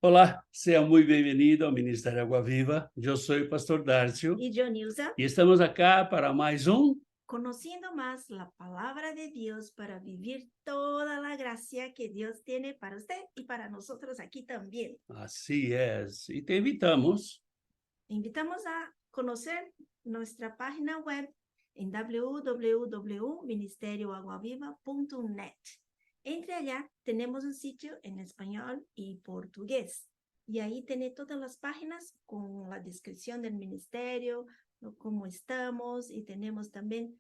Olá, seja muito bem-vindo ao Ministério Água Viva. Eu sou o pastor Darcio Y yo, Nilsa, e estamos acá para mais conociendo más la palabra de Dios para vivir toda la gracia que Dios tiene para usted y para nosotros aquí también. Assim é. E te invitamos Invitamos a conocer nuestra página web en www.ministerioaguaviva.net. Entre allá tenemos un sitio en español y portugués. Y ahí tiene todas las páginas con la descripción del ministerio, cómo estamos, y tenemos también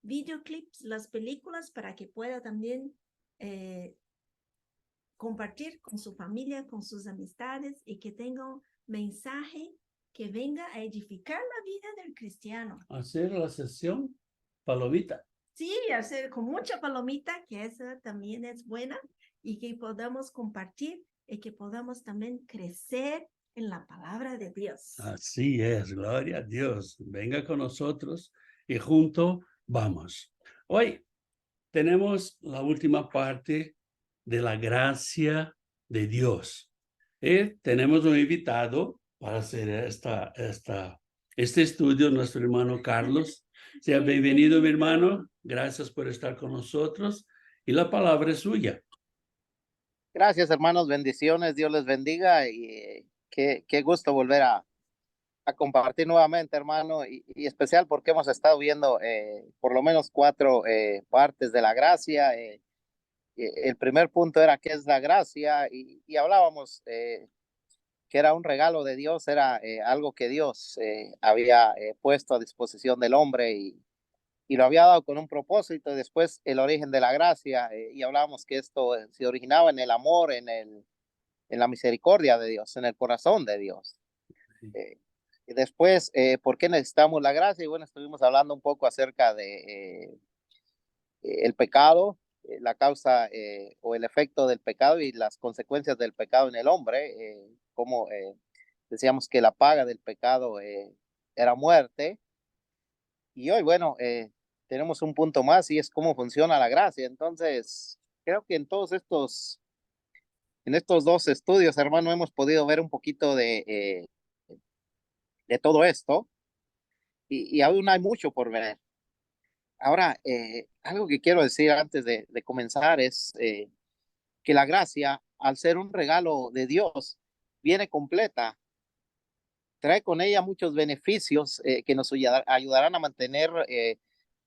videoclips, las películas para que pueda también compartir con su familia, con sus amistades y que tenga un mensaje que venga a edificar la vida del cristiano. fazer a sessão Palomita. Sí, hacer con mucha palomita, que esa también es buena, y que podamos compartir y que podamos también crecer en la palabra de Dios. Así es, gloria a Dios. Venga con nosotros y junto vamos. Hoy tenemos la última parte de la gracia de Dios. Tenemos un invitado para hacer este estudio, nuestro hermano Carlos. Sea bienvenido, mi hermano. Gracias por estar con nosotros. Y la palabra es suya. Gracias, hermanos, bendiciones, Dios les bendiga y qué gusto volver a compartir nuevamente, hermano, y especial porque hemos estado viendo por lo menos 4 partes de la gracia. El primer punto era qué es la gracia y hablábamos que era un regalo de Dios, era algo que Dios había puesto a disposición del hombre y lo había dado con un propósito. Y después el origen de la gracia, y hablábamos que esto se originaba en el amor, en la misericordia de Dios, en el corazón de Dios. Y después, ¿por qué necesitamos la gracia? Y bueno, estuvimos hablando un poco acerca de el pecado, la causa o el efecto del pecado y las consecuencias del pecado en el hombre, como decíamos que la paga del pecado era muerte. Y hoy, bueno, tenemos un punto más y es cómo funciona la gracia. Entonces, creo que en estos 2 estudios, hermano, hemos podido ver un poquito de todo esto y aún hay mucho por ver. Ahora, algo que quiero decir antes de comenzar es que la gracia, al ser un regalo de Dios, viene completa. Trae con ella muchos beneficios que nos ayudarán a mantener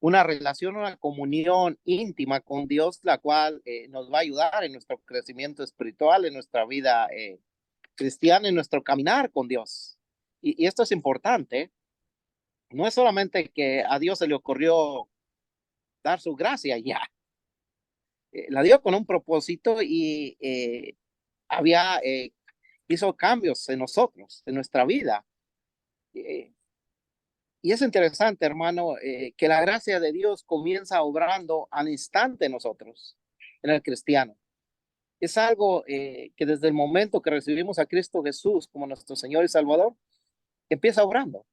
una relación, una comunión íntima con Dios, la cual nos va a ayudar en nuestro crecimiento espiritual, en nuestra vida cristiana, en nuestro caminar con Dios. Y esto es importante. No es solamente que a Dios se le ocurrió dar su gracia ya. La dio con un propósito y hizo cambios en nosotros, en nuestra vida. Y es interesante, hermano, que la gracia de Dios comienza obrando al instante en nosotros, en el cristiano. Es algo que desde el momento que recibimos a Cristo Jesús como nuestro Señor y Salvador, empieza obrando.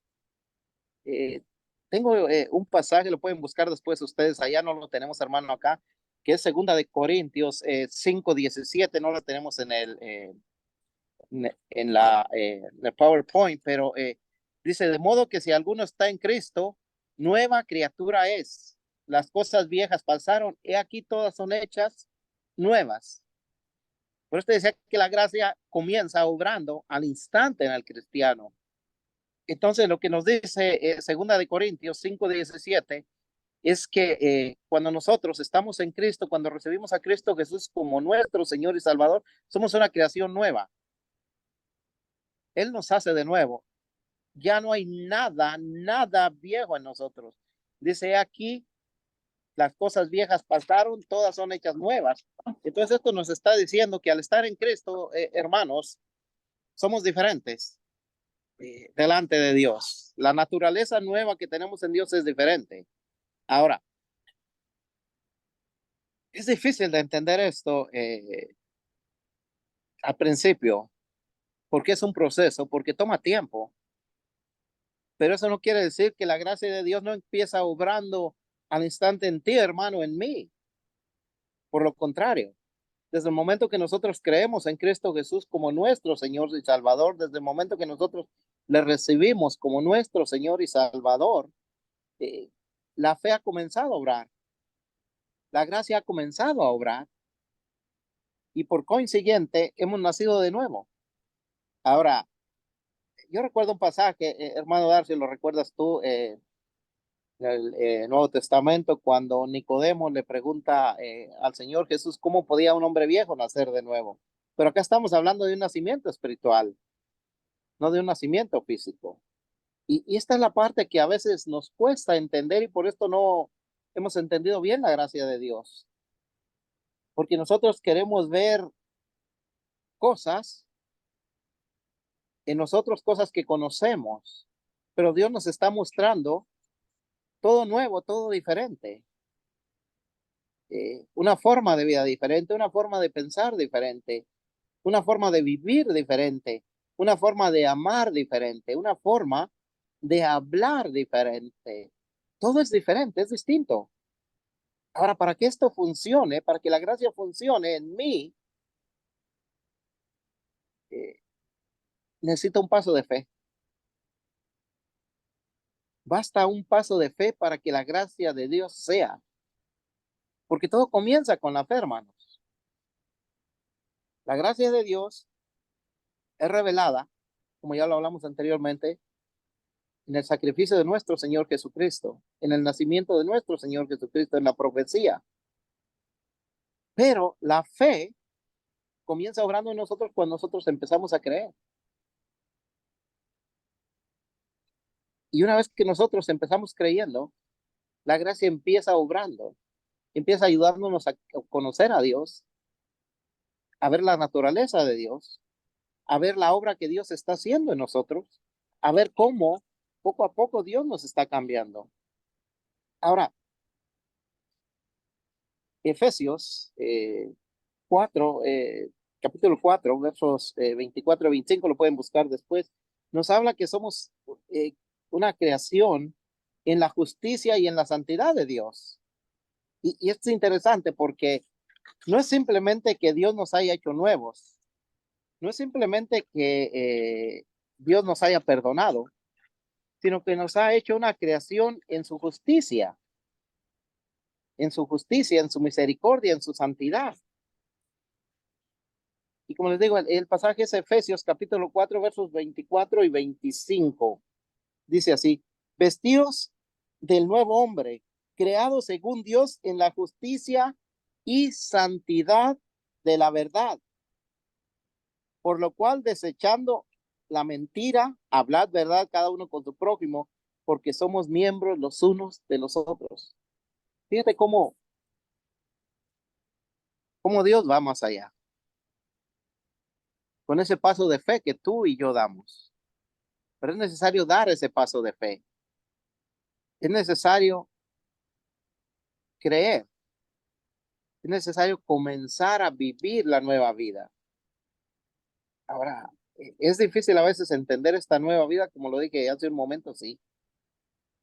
Tengo un pasaje, lo pueden buscar después ustedes, allá no lo tenemos, hermano, acá, que es 2 Corintios 5:17, no lo tenemos en el PowerPoint, pero dice, de modo que si alguno está en Cristo, nueva criatura es. Las cosas viejas pasaron, he aquí todas son hechas nuevas. Por eso decía que la gracia comienza obrando al instante en el cristiano. Entonces, lo que nos dice 2 Corintios 5:17 es que cuando nosotros estamos en Cristo, cuando recibimos a Cristo Jesús como nuestro Señor y Salvador, somos una creación nueva. Él nos hace de nuevo. Ya no hay nada viejo en nosotros. Dice aquí, las cosas viejas pasaron, todas son hechas nuevas. Entonces esto nos está diciendo que al estar en Cristo, hermanos, somos diferentes delante de Dios. La naturaleza nueva que tenemos en Dios es diferente. Ahora, es difícil de entender esto al principio, porque es un proceso, porque toma tiempo. Pero eso no quiere decir que la gracia de Dios no empieza obrando al instante en ti, hermano, en mí. Por lo contrario, Desde el momento que nosotros creemos en Cristo Jesús como nuestro Señor y Salvador, desde el momento que nosotros le recibimos como nuestro Señor y Salvador, la fe ha comenzado a obrar, la gracia ha comenzado a obrar y por consiguiente hemos nacido de nuevo. Ahora, yo recuerdo un pasaje, hermano Darcy, lo recuerdas tú, en el Nuevo Testamento, cuando Nicodemo le pregunta al Señor Jesús cómo podía un hombre viejo nacer de nuevo. Pero acá estamos hablando de un nacimiento espiritual, no de un nacimiento físico. Y esta es la parte que a veces nos cuesta entender y por esto no hemos entendido bien la gracia de Dios. Porque nosotros queremos ver cosas en nosotros, cosas que conocemos, pero Dios nos está mostrando todo nuevo, todo diferente. Una forma de vida diferente, una forma de pensar diferente, una forma de vivir diferente, una forma de amar diferente, una forma de hablar diferente. Todo es diferente, es distinto. Ahora, para que esto funcione, para que la gracia funcione en mí, necesito un paso de fe. Basta un paso de fe para que la gracia de Dios sea. Porque todo comienza con la fe, hermanos. La gracia de Dios es revelada, como ya lo hablamos anteriormente, en el sacrificio de nuestro Señor Jesucristo, en el nacimiento de nuestro Señor Jesucristo, en la profecía. Pero la fe comienza obrando en nosotros cuando nosotros empezamos a creer. Y una vez que nosotros empezamos creyendo, la gracia empieza obrando, empieza ayudándonos a conocer a Dios, a ver la naturaleza de Dios, a ver la obra que Dios está haciendo en nosotros, a ver cómo poco a poco Dios nos está cambiando. Ahora, Efesios 4, capítulo 4, versos 24 y 25, lo pueden buscar después, nos habla que somos una creación en la justicia y en la santidad de Dios. Y esto es interesante porque no es simplemente que Dios nos haya hecho nuevos, no es simplemente que Dios nos haya perdonado, sino que nos ha hecho una creación en su justicia, en su justicia, en su misericordia, en su santidad. Y como les digo, el pasaje es Efesios capítulo 4, versos 24 y 25. Dice así, vestidos del nuevo hombre, creado según Dios en la justicia y santidad de la verdad. Por lo cual, desechando la mentira, hablad verdad cada uno con su prójimo, porque somos miembros los unos de los otros. Fíjate cómo Dios va más allá. Con ese paso de fe que tú y yo damos. Pero es necesario dar ese paso de fe. Es necesario creer. Es necesario comenzar a vivir la nueva vida. Ahora, es difícil a veces entender esta nueva vida, como lo dije hace un momento, sí,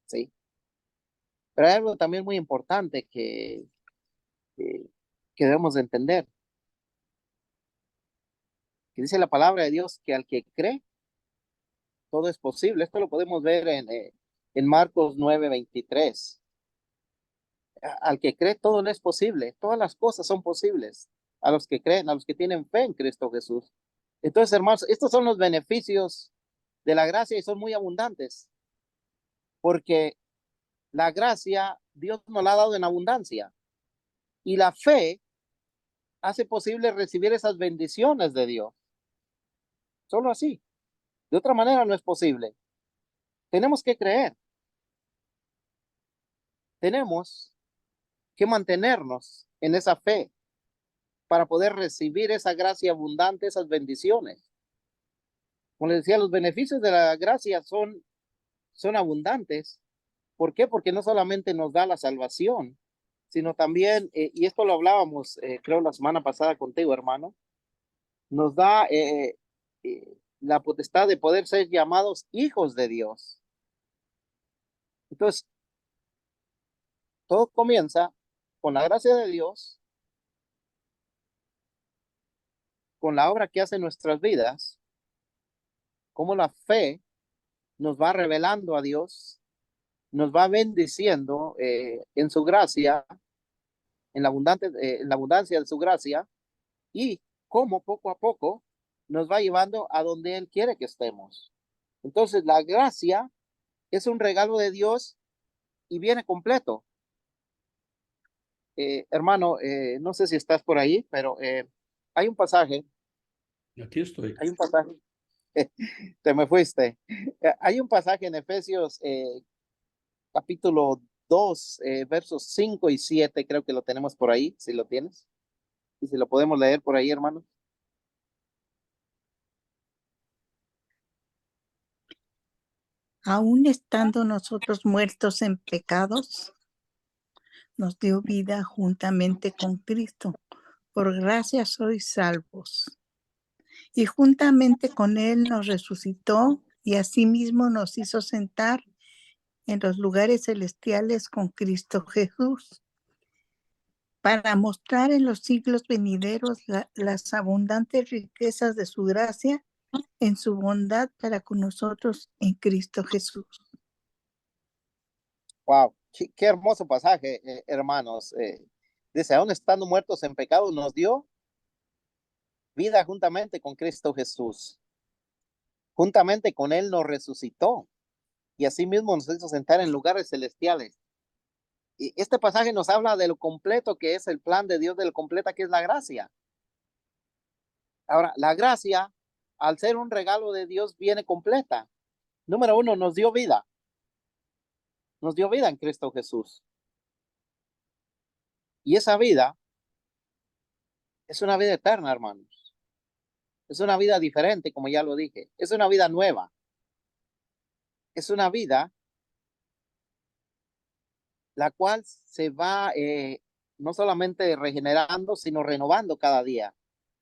sí. Pero hay algo también muy importante que, que debemos de entender. Que dice la palabra de Dios que al que cree, todo es posible. Esto lo podemos ver en Marcos 9:23. Al que cree, todo le es posible. Todas las cosas son posibles a los que creen, a los que tienen fe en Cristo Jesús. Entonces, hermanos, estos son los beneficios de la gracia y son muy abundantes, porque la gracia Dios nos la ha dado en abundancia y la fe hace posible recibir esas bendiciones de Dios. Solo así. De otra manera no es posible. Tenemos que creer. Tenemos que mantenernos en esa fe para poder recibir esa gracia abundante, esas bendiciones. Como les decía, los beneficios de la gracia son abundantes. ¿Por qué? Porque no solamente nos da la salvación, sino también, y esto lo hablábamos, creo, la semana pasada contigo, hermano, nos da la potestad de poder ser llamados hijos de Dios. Entonces, todo comienza con la gracia de Dios con la obra que hace en nuestras vidas, cómo la fe nos va revelando a Dios, nos va bendiciendo en su gracia, en la abundancia de su gracia, y cómo poco a poco nos va llevando a donde Él quiere que estemos. Entonces, la gracia es un regalo de Dios y viene completo. Hermano, no sé si estás por ahí, pero hay un pasaje, Aquí estoy. hay un pasaje, te me fuiste. Hay un pasaje en Efesios capítulo 2, versos 5 y 7, creo que lo tenemos por ahí, si lo tienes, y si lo podemos leer por ahí, hermano. Aun estando nosotros muertos en pecados, nos dio vida juntamente con Cristo. Por gracia sois salvos. Y juntamente con Él nos resucitó y asimismo nos hizo sentar en los lugares celestiales con Cristo Jesús, para mostrar en los siglos venideros las abundantes riquezas de su gracia en su bondad para con nosotros en Cristo Jesús. Wow, qué hermoso pasaje, hermanos. Dice, aún estando muertos en pecado, nos dio vida juntamente con Cristo Jesús. Juntamente con Él nos resucitó y asimismo nos hizo sentar en lugares celestiales. Y este pasaje nos habla de lo completo que es el plan de Dios, de lo completa que es la gracia. Ahora, la gracia, al ser un regalo de Dios, viene completa. Número uno, nos dio vida. Nos dio vida en Cristo Jesús. Y esa vida es una vida eterna, hermanos. Es una vida diferente, como ya lo dije. Es una vida nueva. Es una vida la cual se va no solamente regenerando, sino renovando cada día,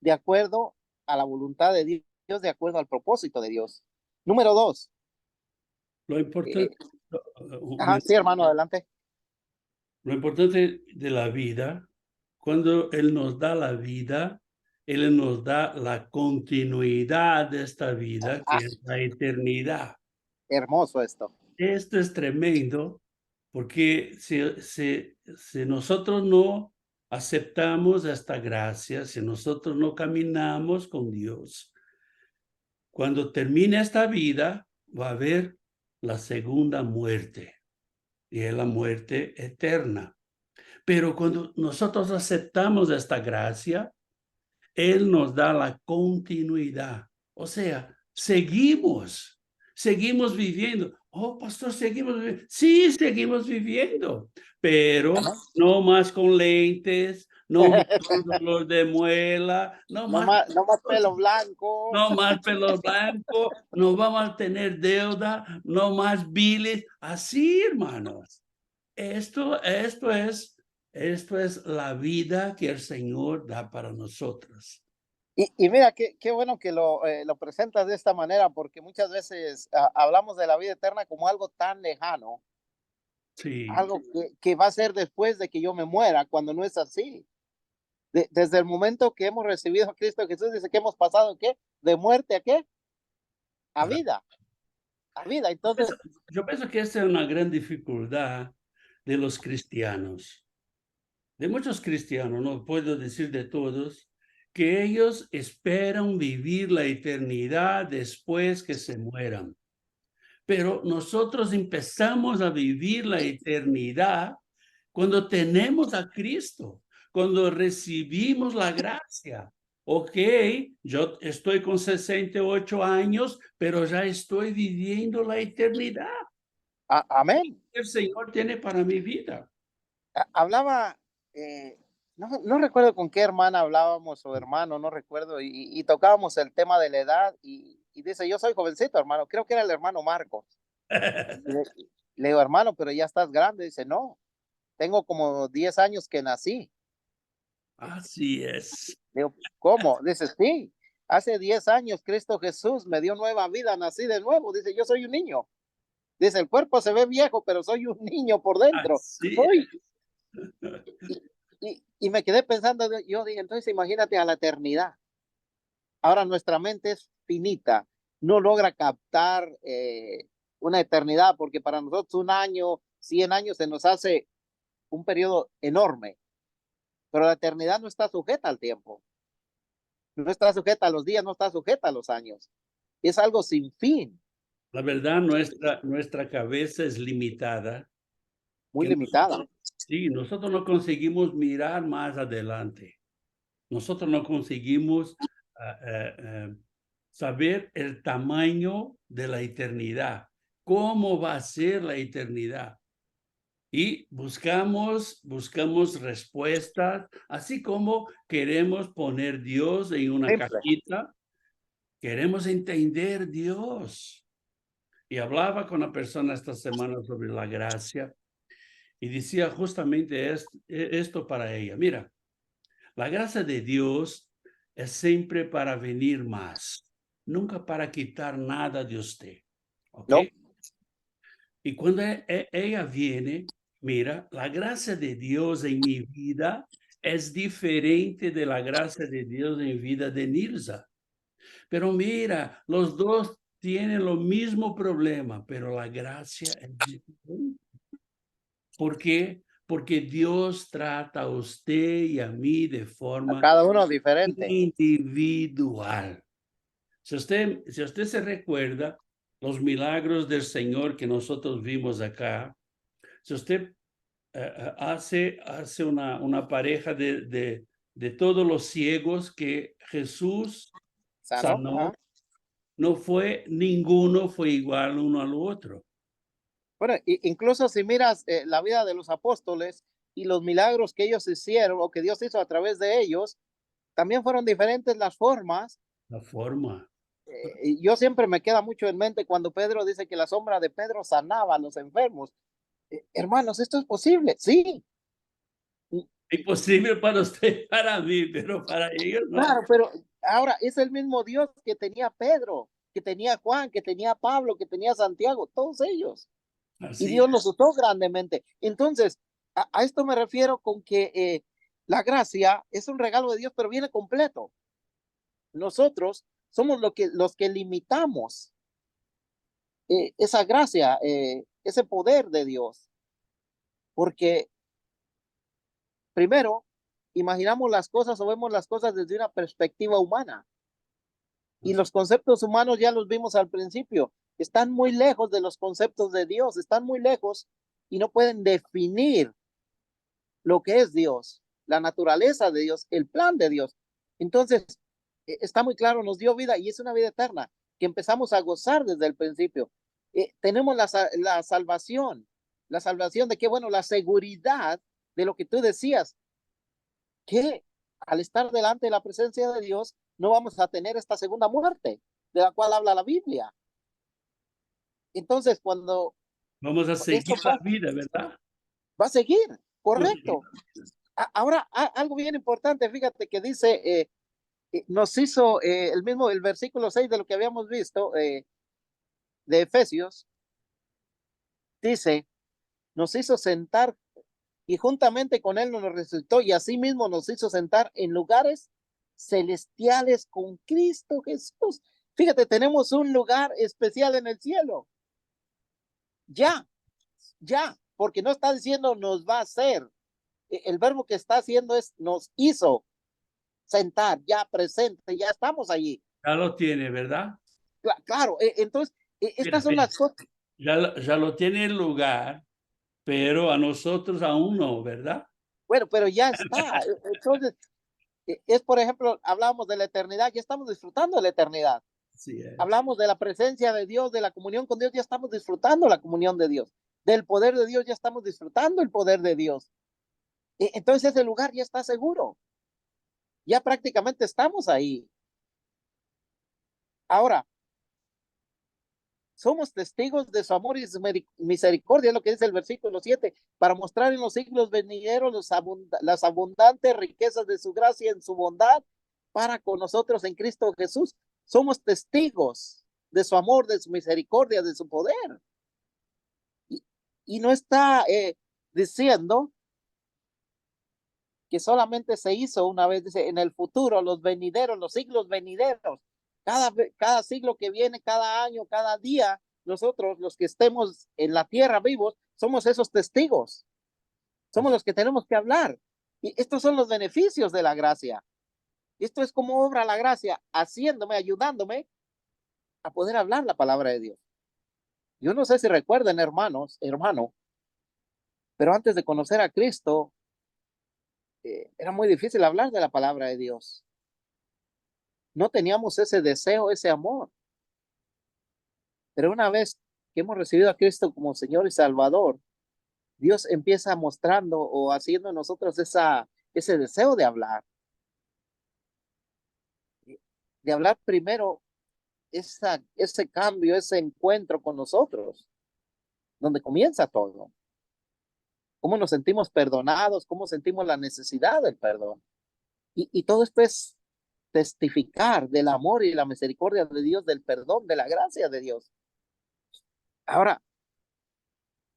de acuerdo a la voluntad de Dios, de acuerdo al propósito de Dios. Número dos. Lo importante, Sí, hermano, adelante. lo importante de la vida, cuando Él nos da la vida, Él nos da la continuidad de esta vida, que es la eternidad. Hermoso esto. Esto es tremendo, porque si nosotros no aceptamos esta gracia, si nosotros no caminamos con Dios, cuando termine esta vida, va a haber la segunda muerte, y es la muerte eterna. Pero cuando nosotros aceptamos esta gracia, Él nos da la continuidad. O sea, seguimos viviendo. Oh, pastor, seguimos viviendo. Sí, seguimos viviendo, pero no más con lentes, no más con dolor de muela, no más pelo blanco. No más pelo blanco, no vamos a tener deuda, no más biles. Así, hermanos. Esto es la vida que el Señor da para nosotros. Y mira, qué bueno que lo presentas de esta manera, porque muchas veces hablamos de la vida eterna como algo tan lejano, Sí. algo que va a ser después de que yo me muera, cuando no es así. Desde el momento que hemos recibido a Cristo Jesús, dice que hemos pasado, ¿qué? ¿De muerte a qué? A vida. A vida. Entonces, yo pienso que esta es una gran dificultad de los cristianos, de muchos cristianos, no puedo decir de todos, que ellos esperan vivir la eternidad después que se mueran. Pero nosotros empezamos a vivir la eternidad cuando tenemos a Cristo, cuando recibimos la gracia. Ok, yo estoy con 68 años, pero ya estoy viviendo la eternidad. Amén. El Señor tiene para mi vida. Hablaba, no recuerdo con qué hermana hablábamos o hermano, no recuerdo, y tocábamos el tema de la edad y dice, yo soy jovencito, hermano, creo que era el hermano Marcos. Le digo, hermano, pero ya estás grande. Dice, no, tengo como 10 años que nací. Así es. Le digo, ¿cómo? Dice, sí, hace 10 años Cristo Jesús me dio nueva vida, nací de nuevo. Dice, yo soy un niño. Dice, el cuerpo se ve viejo, pero soy un niño por dentro. Soy. Y me quedé pensando, yo dije, entonces imagínate a la eternidad. Ahora nuestra mente es finita, no logra captar una eternidad, porque para nosotros 1 año, 100 años se nos hace un periodo enorme, pero la eternidad no está sujeta al tiempo, no está sujeta a los días, no está sujeta a los años, es algo sin fin. La verdad, nuestra cabeza es limitada. Muy limitada. Sí, nosotros no conseguimos mirar más adelante. Nosotros no conseguimos saber el tamaño de la eternidad, cómo va a ser la eternidad. Y buscamos respuestas, así como queremos poner Dios en una Simple. cajita, queremos entender Dios. Y hablaba con una persona esta semana sobre la gracia y decía justamente esto para ella. Mira, la gracia de Dios es siempre para venir más, nunca para quitar nada de usted. ¿Ok? No. Y cuando ella viene, mira, la gracia de Dios en mi vida es diferente de la gracia de Dios en vida de Nilsa. Pero mira, los dos tienen lo mismo problema, pero la gracia es diferente. ¿Por qué? Porque Dios trata a usted y a mí de A forma cada uno diferente. individual. Si usted se recuerda los milagros del Señor que nosotros vimos acá, si usted hace una pareja de todos los ciegos que Jesús sanó, no fue ninguno fue igual uno al otro. Bueno, incluso si miras la vida de los apóstoles y los milagros que ellos hicieron o que Dios hizo a través de ellos, también fueron diferentes las formas. La forma. Y yo siempre me queda mucho en mente cuando Pedro dice que la sombra de Pedro sanaba a los enfermos. Hermanos, ¿esto es posible? Sí. Imposible para usted, para mí, pero para ellos no. Claro, pero ahora es el mismo Dios que tenía Pedro, que tenía Juan, que tenía Pablo, que tenía Santiago, todos ellos. Así Y Dios es. los usó grandemente. Entonces, a esto me refiero con que la gracia es un regalo de Dios, pero viene completo. Nosotros somos los que limitamos esa gracia, ese poder de Dios. Porque primero, imaginamos las cosas o vemos las cosas desde una perspectiva humana. Y los conceptos humanos ya los vimos al principio. Están muy lejos de los conceptos de Dios, están muy lejos y no pueden definir lo que es Dios, la naturaleza de Dios, el plan de Dios. Entonces, está muy claro, nos dio vida y es una vida eterna que empezamos a gozar desde el principio. Tenemos la salvación de que, bueno, la seguridad de lo que tú decías, que al estar delante de la presencia de Dios, no vamos a tener esta segunda muerte, de la cual habla la Biblia. Entonces, cuando vamos a seguir la vida, ¿verdad? Va a seguir, correcto. Ahora, algo bien importante, fíjate que dice, nos hizo el versículo 6 de lo que habíamos visto de Efesios, dice, nos hizo sentar y juntamente con él nos resucitó y asimismo nos hizo sentar en lugares celestiales con Cristo Jesús. Fíjate, tenemos un lugar especial en el cielo. Ya, porque no está diciendo nos va a hacer. El verbo que está haciendo es nos hizo sentar, ya presente, ya estamos allí. Ya lo tiene, ¿verdad? Claro, entonces, estas son las cosas. Ya lo tiene el lugar, pero a nosotros aún no, ¿verdad? Bueno, pero ya está. Entonces, es por ejemplo, hablamos de la eternidad, ya estamos disfrutando de la eternidad. Sí, Hablamos de la presencia de Dios, de la comunión con Dios, ya estamos disfrutando la comunión de Dios. Del poder de Dios, ya estamos disfrutando el poder de Dios. Entonces, ese lugar ya está seguro. Ya prácticamente estamos ahí. Ahora, somos testigos de su amor y su misericordia, es lo que dice el versículo 7, para mostrar en los siglos venideros las abundantes riquezas de su gracia en su bondad para con nosotros en Cristo Jesús. Somos testigos de su amor, de su misericordia, de su poder. Y no está diciendo que solamente se hizo una vez, dice, en el futuro, los venideros, los siglos venideros, cada siglo que viene, cada año, cada día, nosotros, los que estemos en la tierra vivos, somos esos testigos. Somos los que tenemos que hablar. Y estos son los beneficios de la gracia. Esto es como obra la gracia, haciéndome, ayudándome a poder hablar la palabra de Dios. Yo no sé si recuerden, hermano, pero antes de conocer a Cristo, era muy difícil hablar de la palabra de Dios. No teníamos ese deseo, ese amor. Pero una vez que hemos recibido a Cristo como Señor y Salvador, Dios empieza mostrando o haciendo en nosotros ese deseo de hablar primero ese cambio, ese encuentro con nosotros, donde comienza todo. Cómo nos sentimos perdonados, cómo sentimos la necesidad del perdón. Y todo esto es testificar del amor y la misericordia de Dios, del perdón, de la gracia de Dios. Ahora,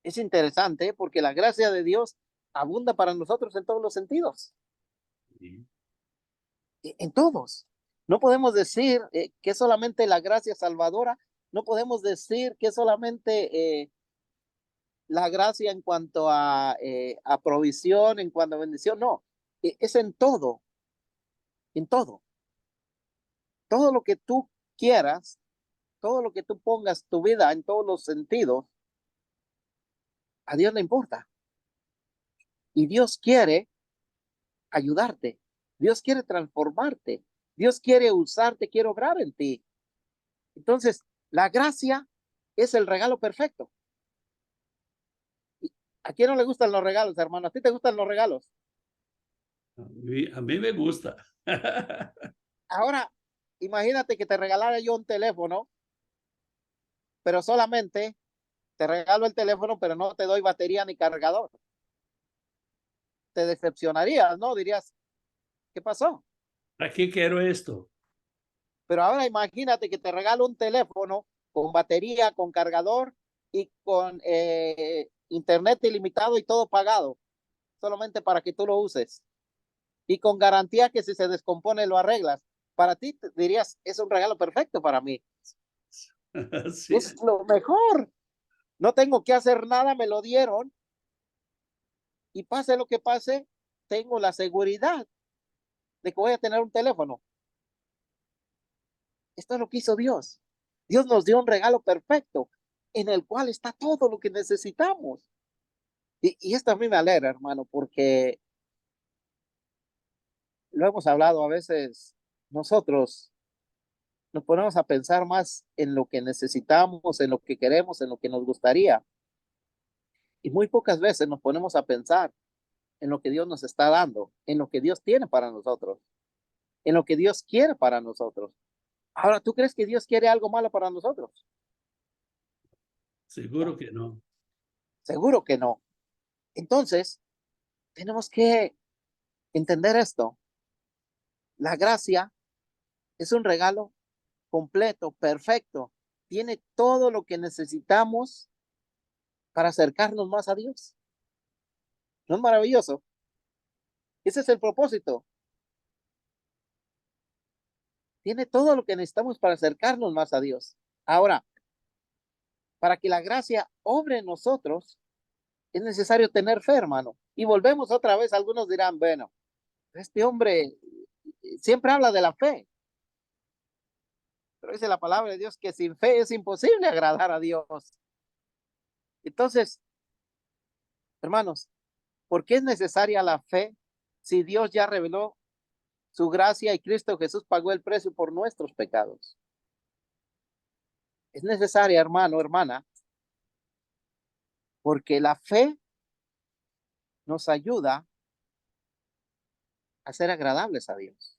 es interesante porque la gracia de Dios abunda para nosotros en todos los sentidos. Sí. En todos. No podemos decir que solamente la gracia salvadora, no podemos decir que solamente la gracia en cuanto a provisión, en cuanto a bendición, no, es en todo, en todo. Todo lo que tú quieras, todo lo que tú pongas tu vida en todos los sentidos, a Dios le importa. Y Dios quiere ayudarte. Dios quiere transformarte. Dios quiere usarte, quiere obrar en ti. Entonces, la gracia es el regalo perfecto. ¿A quién no le gustan los regalos, hermano? ¿A ti te gustan los regalos? A mí me gusta. Ahora, imagínate que te regalara yo un teléfono, pero solamente te regalo el teléfono, pero no te doy batería ni cargador. Te decepcionarías, ¿no? Dirías, ¿qué pasó? ¿Para qué quiero esto? Pero ahora imagínate que te regalo un teléfono con batería, con cargador y con internet ilimitado y todo pagado, solamente para que tú lo uses. Y con garantía que si se descompone lo arreglas. Para ti dirías, es un regalo perfecto para mí. Sí. Es lo mejor. No tengo que hacer nada, me lo dieron. Y pase lo que pase, tengo la seguridad de que voy a tener un teléfono. Esto es lo que hizo Dios. Dios nos dio un regalo perfecto en el cual está todo lo que necesitamos. Y esto a mí me alegra, hermano, porque lo hemos hablado a veces, nosotros nos ponemos a pensar más en lo que necesitamos, en lo que queremos, en lo que nos gustaría. Y muy pocas veces nos ponemos a pensar en lo que Dios nos está dando, en lo que Dios tiene para nosotros, en lo que Dios quiere para nosotros. Ahora, ¿tú crees que Dios quiere algo malo para nosotros? Seguro que no. Seguro que no. Entonces, tenemos que entender esto. La gracia es un regalo completo, perfecto. Tiene todo lo que necesitamos para acercarnos más a Dios. ¿No es maravilloso? Ese es el propósito. Tiene todo lo que necesitamos para acercarnos más a Dios. Ahora, para que la gracia obre en nosotros, es necesario tener fe, hermano. Y volvemos otra vez, algunos dirán, bueno, este hombre siempre habla de la fe. Pero dice la palabra de Dios que sin fe es imposible agradar a Dios. Entonces, hermanos, ¿por qué es necesaria la fe si Dios ya reveló su gracia y Cristo Jesús pagó el precio por nuestros pecados? Es necesaria, hermano, hermana, porque la fe nos ayuda a ser agradables a Dios.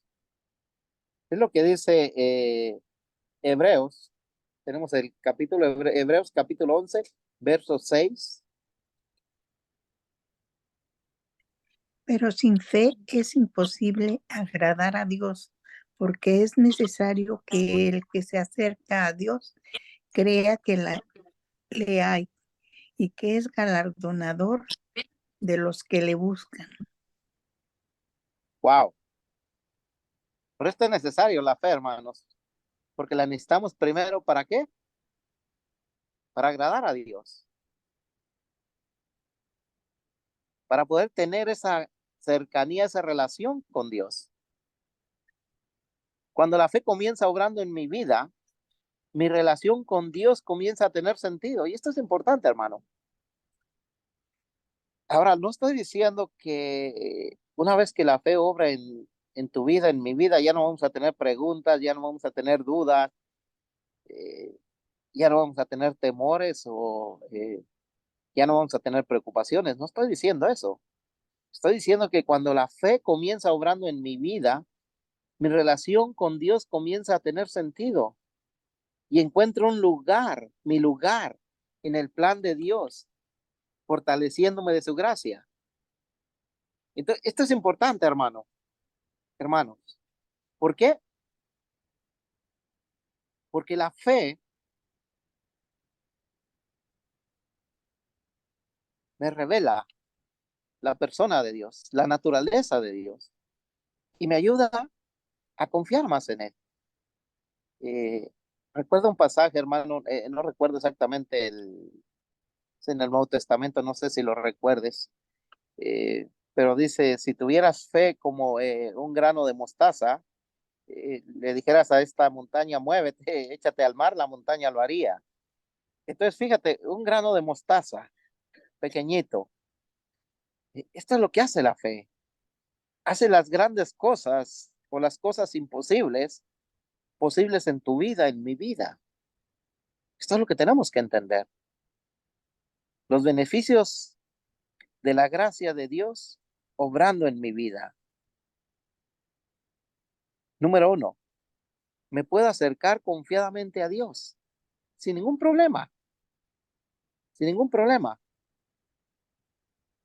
Es lo que dice Hebreos. Tenemos el capítulo Hebreos capítulo 11, verso 6. Pero sin fe es imposible agradar a Dios, porque es necesario que el que se acerca a Dios crea que le hay y que es galardonador de los que le buscan. Wow. Por esto es necesario la fe, hermanos, porque la necesitamos primero, ¿para qué? Para agradar a Dios, para poder tener esa cercanía, esa relación con Dios. Cuando la fe comienza obrando en mi vida, mi relación con Dios comienza a tener sentido. Y esto es importante, hermano. Ahora, no estoy diciendo que una vez que la fe obra en tu vida, en mi vida, ya no vamos a tener preguntas, ya no vamos a tener dudas, eh, ya no vamos a tener temores o ya no vamos a tener preocupaciones. No estoy diciendo eso. Estoy diciendo que cuando la fe comienza obrando en mi vida, mi relación con Dios comienza a tener sentido y encuentro un lugar, mi lugar en el plan de Dios, fortaleciéndome de su gracia. Entonces, esto es importante, hermanos. ¿Por qué? Porque la fe me revela la persona de Dios, la naturaleza de Dios, y me ayuda a confiar más en Él. Eh, recuerdo un pasaje, hermano, no recuerdo exactamente es en el Nuevo Testamento, no sé si lo recuerdes, pero dice, si tuvieras fe como un grano de mostaza, le dijeras a esta montaña, muévete, échate al mar, la montaña lo haría. Entonces, fíjate, un grano de mostaza, pequeñito, esto es lo que hace la fe. Hace las grandes cosas o las cosas imposibles, posibles en tu vida, en mi vida. Esto es lo que tenemos que entender. Los beneficios de la gracia de Dios obrando en mi vida. Número uno, me puedo acercar confiadamente a Dios sin ningún problema, sin ningún problema.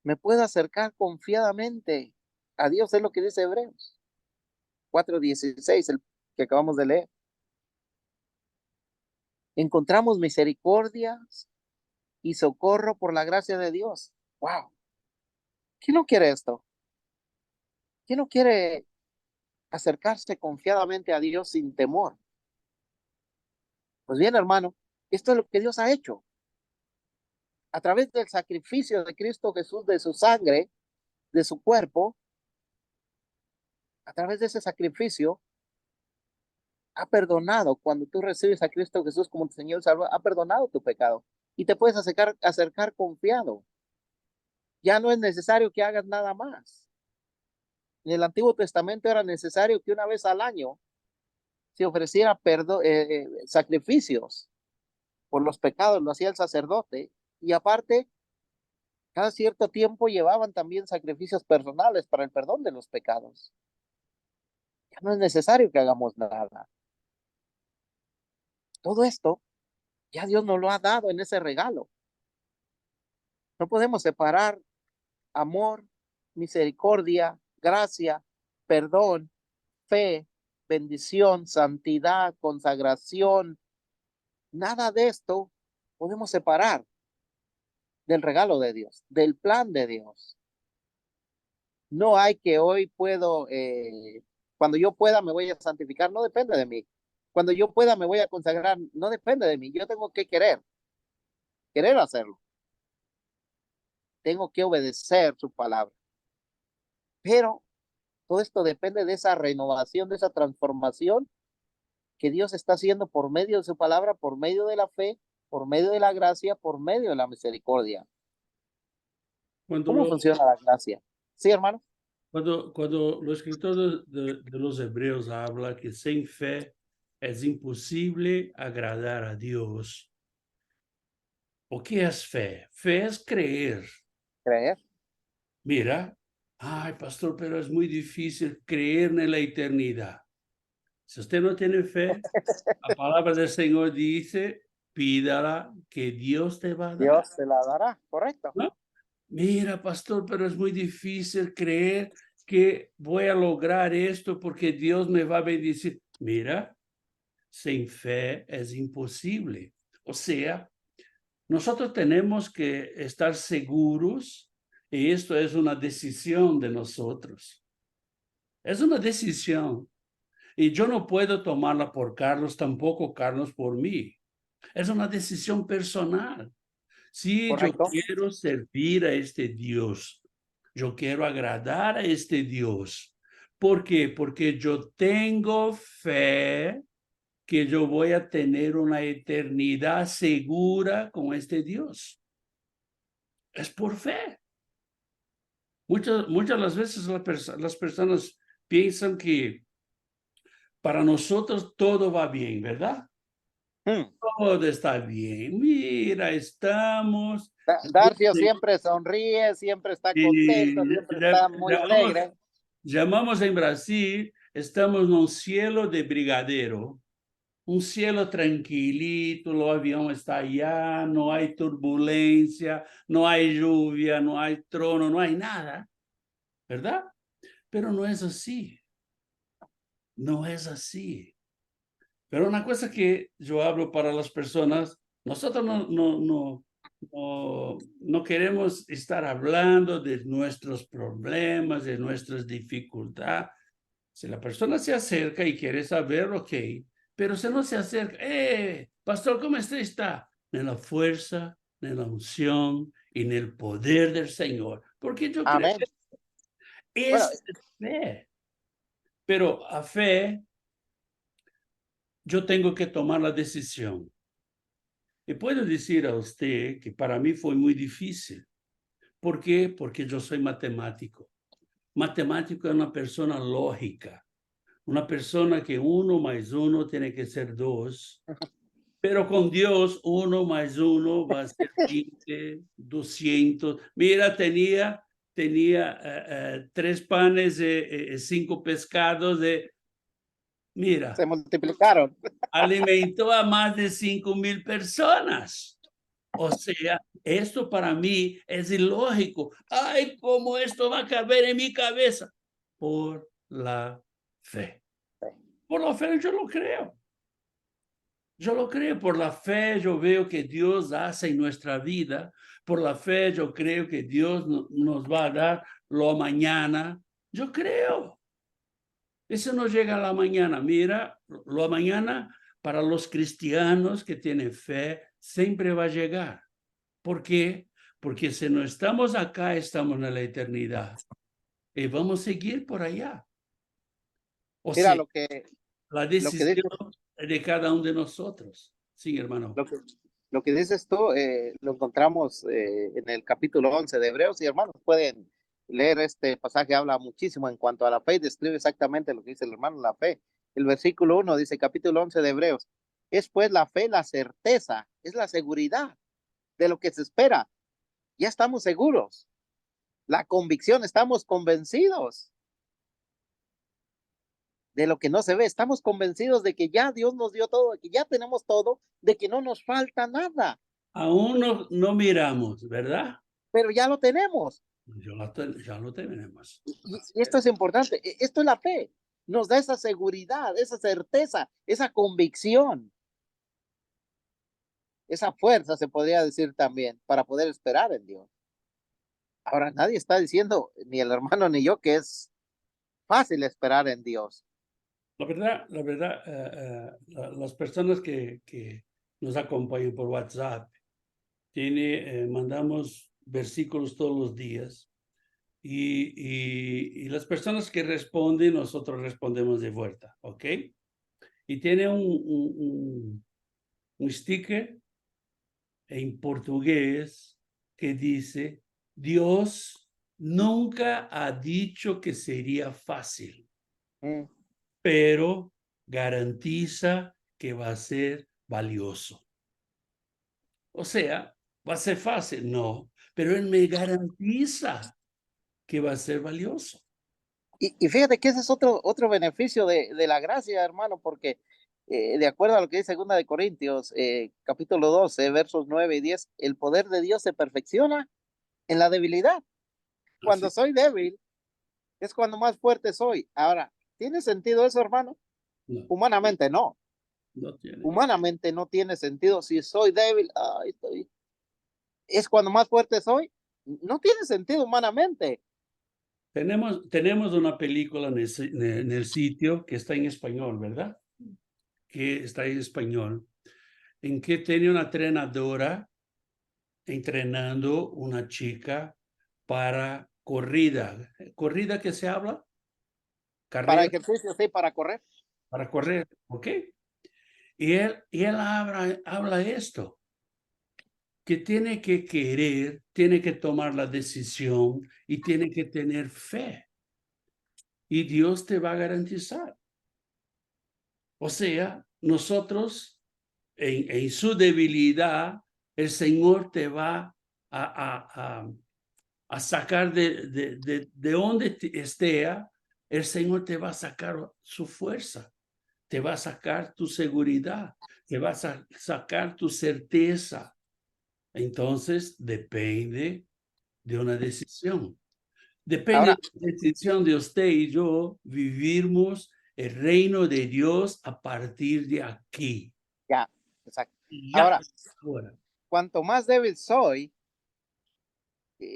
Me puedo acercar confiadamente a Dios, es lo que dice Hebreos 4:16, el que acabamos de leer. Encontramos misericordias y socorro por la gracia de Dios. Wow. ¿Quién no quiere esto? ¿Quién no quiere acercarse confiadamente a Dios sin temor? Pues bien, hermano, esto es lo que Dios ha hecho. A través del sacrificio de Cristo Jesús, de su sangre, de su cuerpo, a través de ese sacrificio, ha perdonado. Cuando tú recibes a Cristo Jesús como tu Señor y Salvador, ha perdonado tu pecado y te puedes acercar confiado. Ya no es necesario que hagas nada más. En el Antiguo Testamento era necesario que una vez al año se ofreciera sacrificios por los pecados, lo hacía el sacerdote, y aparte, cada cierto tiempo llevaban también sacrificios personales para el perdón de los pecados. Ya no es necesario que hagamos nada. Todo esto ya Dios nos lo ha dado en ese regalo. No podemos separar amor, misericordia, gracia, perdón, fe, bendición, santidad, consagración. Nada de esto podemos separar del regalo de Dios, del plan de Dios. No hay que hoy puedo, cuando yo pueda me voy a santificar, no depende de mí. Cuando yo pueda me voy a consagrar, no depende de mí. Yo tengo que querer hacerlo. Tengo que obedecer su palabra. Pero todo esto depende de esa renovación, de esa transformación que Dios está haciendo por medio de su palabra, por medio de la fe, por medio de la gracia, por medio de la misericordia. ¿Cómo funciona la gracia? Sí, hermano. Cuando o escritor de los Hebreos habla que sem fé es imposible agradar a Dios. ¿O qué es fe? Fe es creer. Creer. Mira, ay, pastor, pero es muy difícil creer en la eternidad. Si usted no tiene fe, la palabra del Señor dice, pídala que Dios te va a dar. Dios te la dará, correcto. ¿No? Mira, pastor, pero es muy difícil creer que voy a lograr esto porque Dios me va a bendecir. Mira, sin fe es imposible. O sea, nosotros tenemos que estar seguros y esto es una decisión de nosotros. Es una decisión. Y yo no puedo tomarla por Carlos, tampoco Carlos por mí. Es una decisión personal. Si yo Correcto. quiero servir a este Dios, yo quiero agradar a este Dios. ¿Por qué? Porque yo tengo fe que yo voy a tener una eternidad segura con este Dios. Es por fe. Muchas las veces las personas piensan que para nosotros todo va bien, ¿verdad? Todo está bien. Mira, estamos. Darcio siempre sonríe, siempre está contento, siempre está muy alegre. Llamamos en Brasil, estamos en un cielo de brigadeiro. Un cielo tranquilito, el avión está allá, no hay turbulencia, no hay lluvia, no hay trono, no hay nada, ¿verdad? Pero no es así. No es así. Pero una cosa que yo hablo para las personas, nosotros no queremos estar hablando de nuestros problemas, de nuestras dificultades. Si la persona se acerca y quiere saber, ok, pero si no se acerca, pastor, ¿cómo está? En la fuerza, en la unción y en el poder del Señor. Porque yo creo Amén. que es fe. Pero a fe, yo tengo que tomar la decisión. Y puedo decir a usted que para mí fue muy difícil. ¿Por qué? Porque yo soy matemático. Matemático es una persona lógica. Una persona que 1 más 1 tiene que ser 2. Pero con Dios, 1 más 1 va a ser 20, 200. Mira, tenía 3 panes, 5 pescados. Mira, Se multiplicaron. alimentó a más de 5,000 personas. O sea, esto para mí es ilógico. Ay, ¿cómo esto va a caber en mi cabeza? Por la fe. Por la fe yo lo creo. Yo lo creo. Por la fe yo veo que Dios hace en nuestra vida. Por la fe yo creo que Dios nos va a dar lo mañana. Yo creo. Eso no llega a la mañana. Mira, lo mañana para los cristianos que tienen fe siempre va a llegar. ¿Por qué? Porque si no estamos acá, estamos en la eternidad. Y vamos a seguir por allá. O Mira sea, lo que la dices, decisión de cada uno de nosotros. Sí, hermano. lo que dices tú, lo encontramos en el capítulo 11 de Hebreos, y hermanos pueden leer este pasaje, habla muchísimo en cuanto a la fe y describe exactamente lo que dice el hermano, la fe. El versículo 1 dice, capítulo 11 de Hebreos, es pues la fe, la certeza, es la seguridad de lo que se espera. Ya estamos seguros. La convicción, estamos convencidos de lo que no se ve. Estamos convencidos de que ya Dios nos dio todo, de que ya tenemos todo, de que no nos falta nada. Aún no miramos, ¿verdad? Pero ya lo tenemos. Ya lo tenemos. Y esto es importante. Esto es la fe. Nos da esa seguridad, esa certeza, esa convicción, esa fuerza, se podría decir también, para poder esperar en Dios. Ahora, nadie está diciendo, ni el hermano ni yo, que es fácil esperar en Dios. La verdad, las personas que nos acompañan por WhatsApp, mandamos versículos todos los días y las personas que responden, nosotros respondemos de vuelta, ¿ok? Y tiene un sticker en portugués que dice, Dios nunca ha dicho que sería fácil, pero garantiza que va a ser valioso. O sea, ¿va a ser fácil? No, pero Él me garantiza que va a ser valioso. Y fíjate que ese es otro beneficio de la gracia, hermano, porque de acuerdo a lo que dice 2 de Corintios, capítulo 12, versos 9 y 10, el poder de Dios se perfecciona en la debilidad. Cuando soy débil, es cuando más fuerte soy. Ahora, ¿tiene sentido eso, hermano? No, Humanamente no. no tiene. Humanamente no tiene sentido. Si soy débil, es cuando más fuerte soy. No tiene sentido humanamente. Tenemos una película en el sitio que está en español, ¿verdad? Que está en español, en que tiene una entrenadora entrenando una chica para corrida. ¿Corrida que se habla? Para Carrera, ejercicio, sí, para correr. para correr, ¿ok? Y él habla esto, que tiene que querer, tiene que tomar la decisión y tiene que tener fe. Y Dios te va a garantizar. O sea, nosotros en su debilidad, el Señor te va a sacar de donde esté, el Señor te va a sacar su fuerza, te va a sacar tu seguridad, te va a sacar tu certeza. Entonces, depende de una decisión. Depende Ahora, de la decisión de usted y yo vivirmos el reino de Dios a partir de aquí. ya, exacto. Ya, Ahora, ahora. cuanto más débil soy,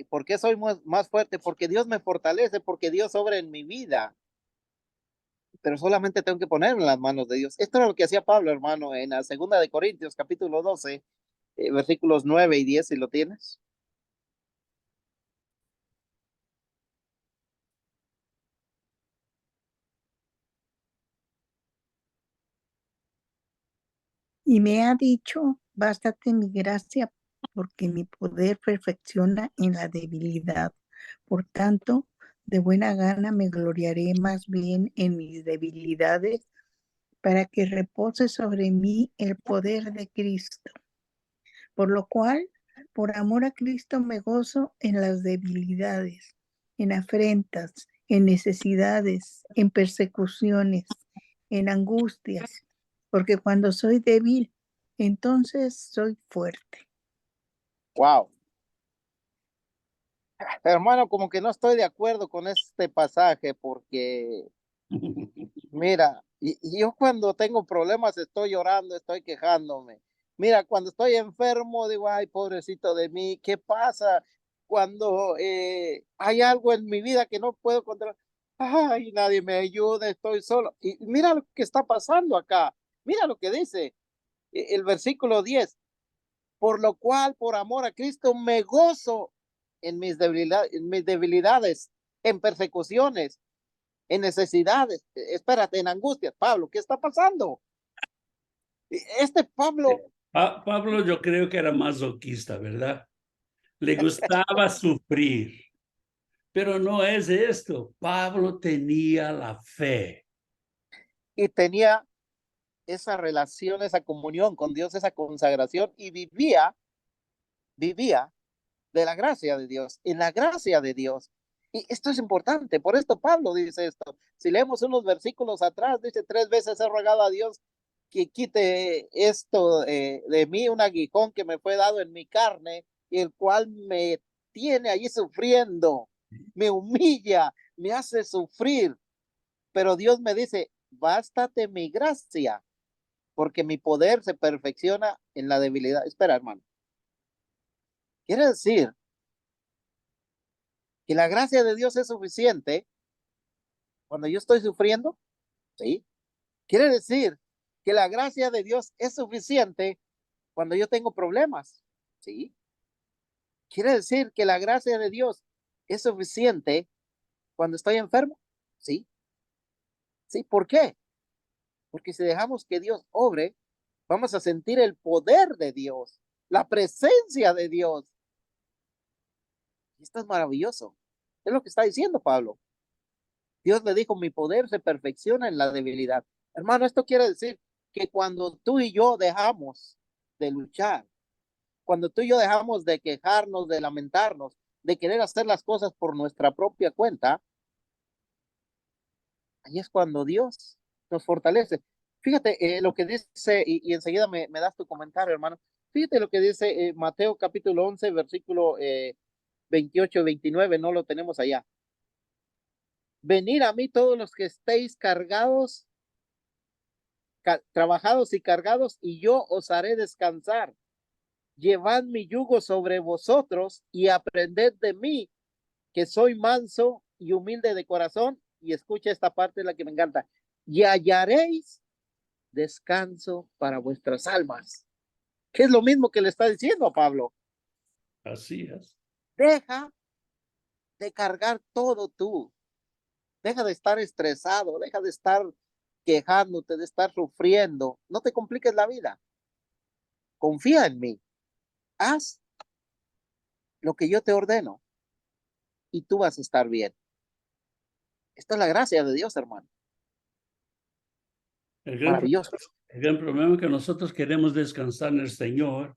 ¿por qué soy más fuerte? Porque Dios me fortalece, porque Dios obra en mi vida. Pero solamente tengo que ponerme en las manos de Dios. Esto era lo que hacía Pablo, hermano, en la segunda de Corintios, capítulo 12, versículos 9 y 10, si lo tienes. Y me ha dicho, bástate mi gracia, porque mi poder perfecciona en la debilidad. Por tanto, de buena gana me gloriaré más bien en mis debilidades, para que repose sobre mí el poder de Cristo. Por lo cual, por amor a Cristo me gozo en las debilidades, en afrentas, en necesidades, en persecuciones, en angustias, porque cuando soy débil, entonces soy fuerte. Wow. Hermano, como que no estoy de acuerdo con este pasaje, porque mira, y yo cuando tengo problemas estoy llorando, estoy quejándome. Mira, cuando estoy enfermo digo, ay, pobrecito de mí, ¿qué pasa? Cuando hay algo en mi vida que no puedo controlar, ay, nadie me ayuda, estoy solo. Y mira lo que está pasando acá. Mira lo que dice el versículo 10. Por lo cual, por amor a Cristo, me gozo en mis debilidades, en persecuciones, en necesidades, espérate, en angustias. Pablo, ¿qué está pasando? Este Pablo, Pablo yo creo que era masoquista, ¿verdad? Le gustaba sufrir, pero no es esto. Pablo tenía la fe. y tenía esa relación, esa comunión con Dios, esa consagración, y vivía de la gracia de Dios, en la gracia de Dios. Y esto es importante, por esto Pablo dice esto. Si leemos unos versículos atrás, dice 3 veces he rogado a Dios que quite esto de mí, un aguijón que me fue dado en mi carne, y el cual me tiene allí sufriendo, me humilla, me hace sufrir. Pero Dios me dice, bástate mi gracia, porque mi poder se perfecciona en la debilidad. Espera, hermano. Quiere decir que la gracia de Dios es suficiente cuando yo estoy sufriendo, ¿sí? Quiere decir que la gracia de Dios es suficiente cuando yo tengo problemas, ¿sí? Quiere decir que la gracia de Dios es suficiente cuando estoy enfermo, ¿sí? ¿Sí? ¿Por qué? Porque si dejamos que Dios obre, vamos a sentir el poder de Dios, la presencia de Dios. Y esto es maravilloso. Es lo que está diciendo Pablo. Dios le dijo, mi poder se perfecciona en la debilidad. Hermano, esto quiere decir que cuando tú y yo dejamos de luchar, cuando tú y yo dejamos de quejarnos, de lamentarnos, de querer hacer las cosas por nuestra propia cuenta, ahí es cuando Dios nos fortalece. Fíjate lo que dice, y enseguida me das tu comentario, hermano. Fíjate lo que dice Mateo capítulo 11, versículo 28 y 29, no lo tenemos allá. Venid a mí todos los que estéis cargados, trabajados y cargados, y yo os haré descansar. Llevad mi yugo sobre vosotros y aprended de mí, que soy manso y humilde de corazón, y escucha esta parte, la que me encanta, y hallaréis descanso para vuestras almas. Que es lo mismo que le está diciendo a Pablo. Así es. Deja de cargar todo tú. Deja de estar estresado, deja de estar quejándote, de estar sufriendo. No te compliques la vida. Confía en mí. Haz lo que yo te ordeno y tú vas a estar bien. Esta es la gracia de Dios, hermano. El gran, Maravilloso. el gran problema es que nosotros queremos descansar en el Señor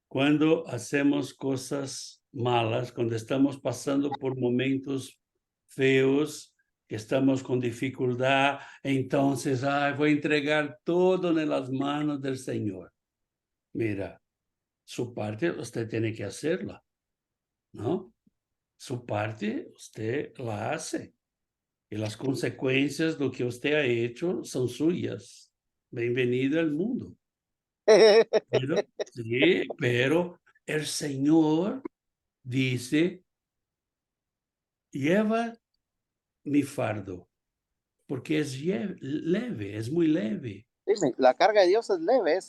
cuando hacemos cosas malas, cuando estamos pasando por momentos feos, que estamos con dificultad, entonces, voy a entregar todo en las manos del Señor. Mira, su parte usted tiene que hacerla, ¿no? Su parte usted la hace. Y las consecuencias de lo que usted ha hecho son suyas. Bienvenido al mundo. Pero, sí, pero el Señor dice, lleva mi fardo, porque es leve, es muy leve. La carga de Dios es leve.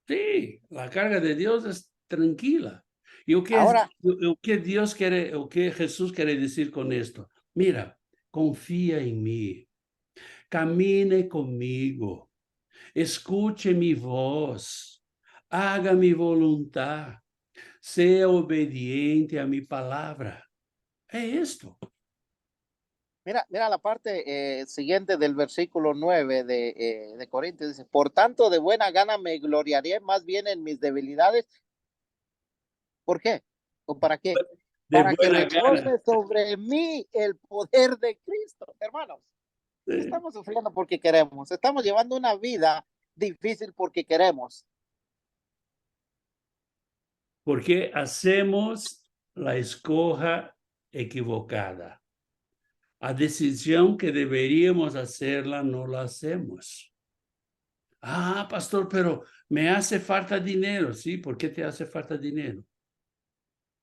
Sí, la carga de Dios es tranquila. ¿Y Ahora, o qué Dios quiere, o qué Jesús quiere decir con esto? Mira, confía en mí, camine conmigo, escuche mi voz, haga mi voluntad, sea obediente a mi palabra. Es esto. mira la parte siguiente del versículo 9 de Corintios. Dice, por tanto, de buena gana me gloriaré más bien en mis debilidades. ¿Por qué? ¿O para qué? De Para que buena gana. repose sobre mí el poder de Cristo. Hermanos, Sí. estamos sufriendo porque queremos. Estamos llevando una vida difícil porque queremos. Porque hacemos la escoja equivocada. A decisión que deberíamos hacerla no la hacemos. Pastor, pero me hace falta dinero. Sí, ¿por qué te hace falta dinero?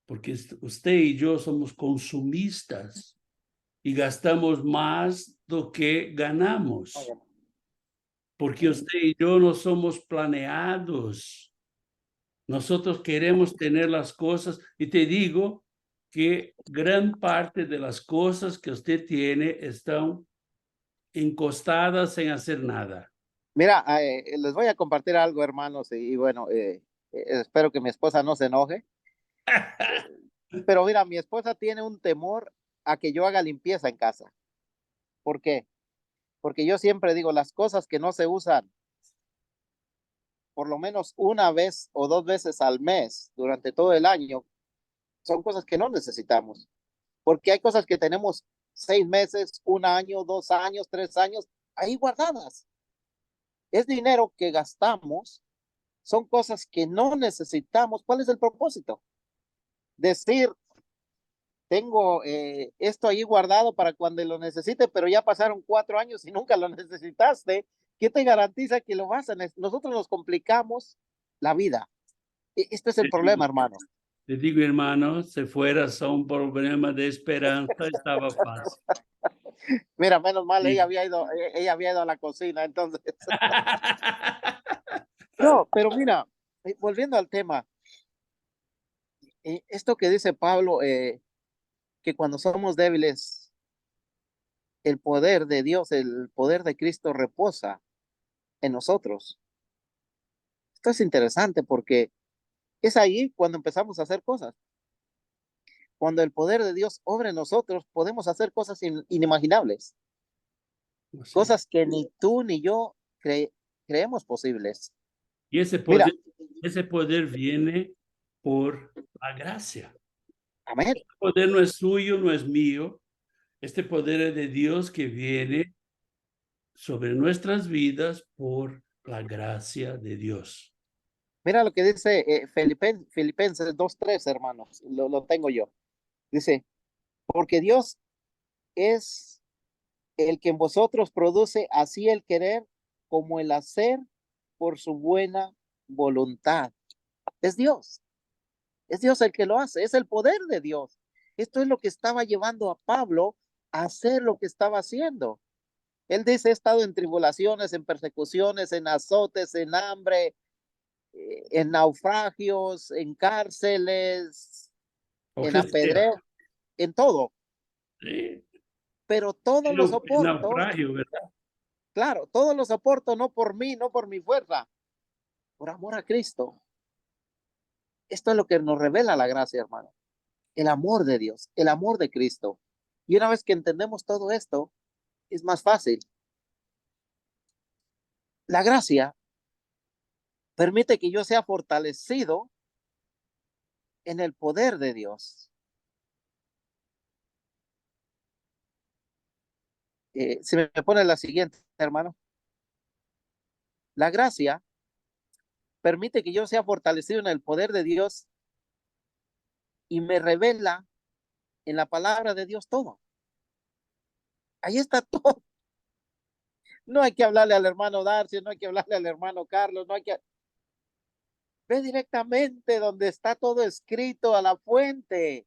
Porque usted y yo somos consumistas y gastamos más de lo que ganamos. Porque usted y yo no somos planeados. Nosotros queremos tener las cosas y te digo que gran parte de las cosas que usted tiene están encostadas sin hacer nada. Mira, les voy a compartir algo, hermanos, y bueno, espero que mi esposa no se enoje. Pero mira, mi esposa tiene un temor a que yo haga limpieza en casa. ¿Por qué? Porque yo siempre digo, las cosas que no se usan por lo menos una vez o dos veces al mes durante todo el año, son cosas que no necesitamos. Porque hay cosas que tenemos 6 meses, un año, 2 años, 3 años, ahí guardadas. Es dinero que gastamos, son cosas que no necesitamos. ¿Cuál es el propósito? Decir, tengo esto ahí guardado para cuando lo necesite, pero ya pasaron 4 años y nunca lo necesitaste. ¿Qué te garantiza que lo vas a necesitar? Nosotros nos complicamos la vida. Este es el problema, hermano. Te digo, hermano, si fuera solo un problema de esperanza, estaba fácil. Mira, menos mal, Sí. ella había ido a la cocina, entonces. No, pero mira, volviendo al tema, esto que dice Pablo, que cuando somos débiles, el poder de Dios, el poder de Cristo reposa en nosotros. Esto es interesante porque es ahí cuando empezamos a hacer cosas. Cuando el poder de Dios obra en nosotros, podemos hacer cosas inimaginables, Sí. cosas que ni tú ni yo creemos posibles. Y Mira, ese poder viene por la gracia. amén. El poder no es suyo, no es mío. Este poder es de Dios que viene sobre nuestras vidas por la gracia de Dios. Mira lo que dice Filipenses 2:3, hermanos, lo tengo yo. Dice, porque Dios es el que en vosotros produce así el querer como el hacer por su buena voluntad. Es Dios el que lo hace, es el poder de Dios. Esto es lo que estaba llevando a Pablo a hacer lo que estaba haciendo. Él dice, he estado en tribulaciones, en persecuciones, en azotes, en hambre, en naufragios, en cárceles, O en que sea, apedreo, en todo. sí, Pero todo lo en soporto, naufragio, ¿verdad? claro, todo lo soporto no por mí, no por mi fuerza, por amor a Cristo. Esto es lo que nos revela la gracia, hermano. El amor de Dios, el amor de Cristo. Y una vez que entendemos todo esto, es más fácil. La gracia permite que yo sea fortalecido en el poder de Dios. Si me pone la siguiente, hermano. La gracia permite que yo sea fortalecido en el poder de Dios y me revela en la palabra de Dios todo. Ahí está todo. No hay que hablarle al hermano Darcy, no hay que hablarle al hermano Carlos, no hay que... Ve directamente donde está todo escrito a la fuente.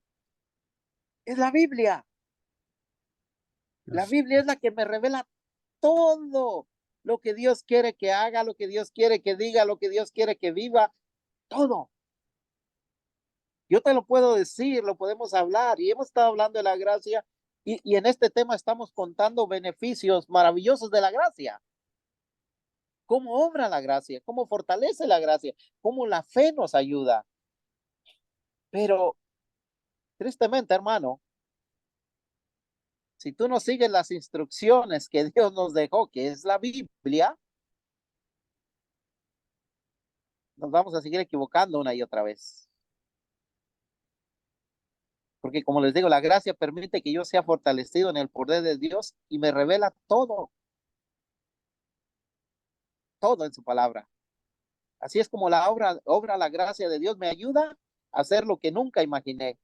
Es la Biblia. La Biblia es la que me revela todo lo que Dios quiere que haga, lo que Dios quiere que diga, lo que Dios quiere que viva, todo. Yo te lo puedo decir, lo podemos hablar y hemos estado hablando de la gracia y en este tema estamos contando beneficios maravillosos de la gracia. Cómo obra la gracia, cómo fortalece la gracia, cómo la fe nos ayuda. Pero tristemente, hermano, si tú no sigues las instrucciones que Dios nos dejó, que es la Biblia, nos vamos a seguir equivocando una y otra vez. Porque como les digo, la gracia permite que yo sea fortalecido en el poder de Dios y me revela todo, todo en su palabra. Así es como obra la gracia de Dios me ayuda a hacer lo que nunca imaginé.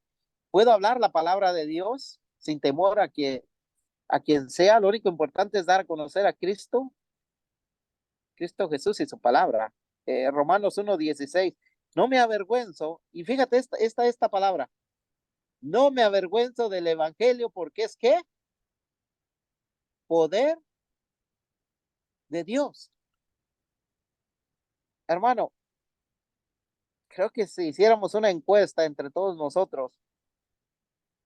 Puedo hablar la palabra de Dios sin temor a quien sea. Lo único importante es dar a conocer a Cristo, Cristo Jesús y su palabra. Romanos 1:16. No me avergüenzo, y fíjate esta palabra, no me avergüenzo del evangelio porque es que poder de Dios. Hermano, creo que si hiciéramos una encuesta entre todos nosotros,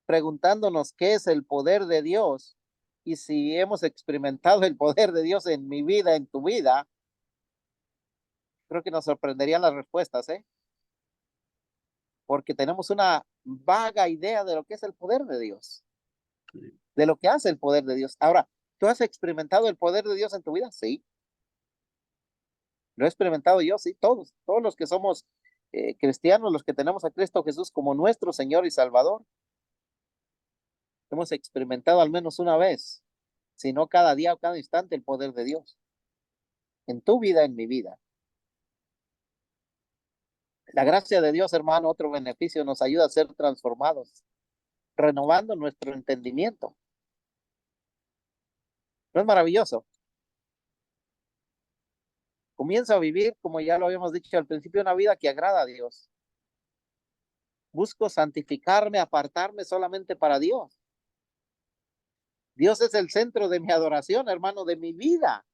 preguntándonos qué es el poder de Dios y si hemos experimentado el poder de Dios en mi vida, en tu vida, creo que nos sorprenderían las respuestas, ¿eh? Porque tenemos una vaga idea de lo que es el poder de Dios, de lo que hace el poder de Dios. Ahora, ¿tú has experimentado el poder de Dios en tu vida? Sí. Lo he experimentado yo, sí, todos los que somos cristianos, los que tenemos a Cristo Jesús como nuestro Señor y Salvador, hemos experimentado al menos una vez, si no cada día o cada instante, el poder de Dios. En tu vida, en mi vida. La gracia de Dios, hermano, otro beneficio, nos ayuda a ser transformados, renovando nuestro entendimiento. ¿No es maravilloso? Comienzo a vivir, como ya lo habíamos dicho al principio, una vida que agrada a Dios. Busco santificarme, apartarme solamente para Dios. Dios es el centro de mi adoración, hermano, de mi vida.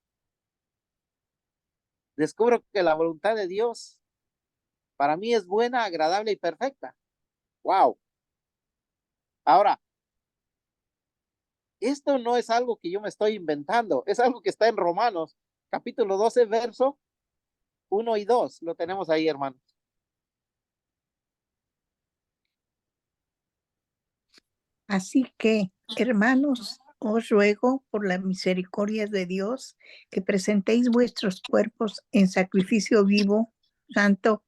Descubro que la voluntad de Dios para mí es buena, agradable y perfecta. Wow. Ahora, esto no es algo que yo me estoy inventando, es algo que está en Romanos, capítulo 12, verso 1 y 2. Lo tenemos ahí, hermanos. Así que, hermanos, os ruego por la misericordia de Dios que presentéis vuestros cuerpos en sacrificio vivo, santo,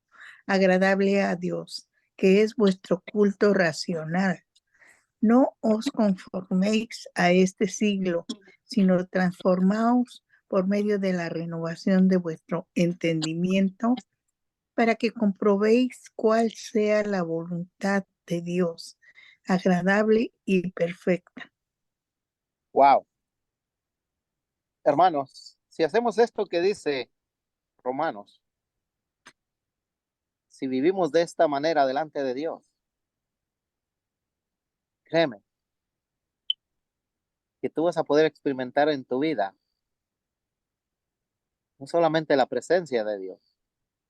agradable a Dios, que es vuestro culto racional. No os conforméis a este siglo, sino transformaos por medio de la renovación de vuestro entendimiento, para que comprobéis cuál sea la voluntad de Dios, agradable y perfecta. Wow. Hermanos, si hacemos esto que dice Romanos, si vivimos de esta manera delante de Dios, créeme, que tú vas a poder experimentar en tu vida no solamente la presencia de Dios,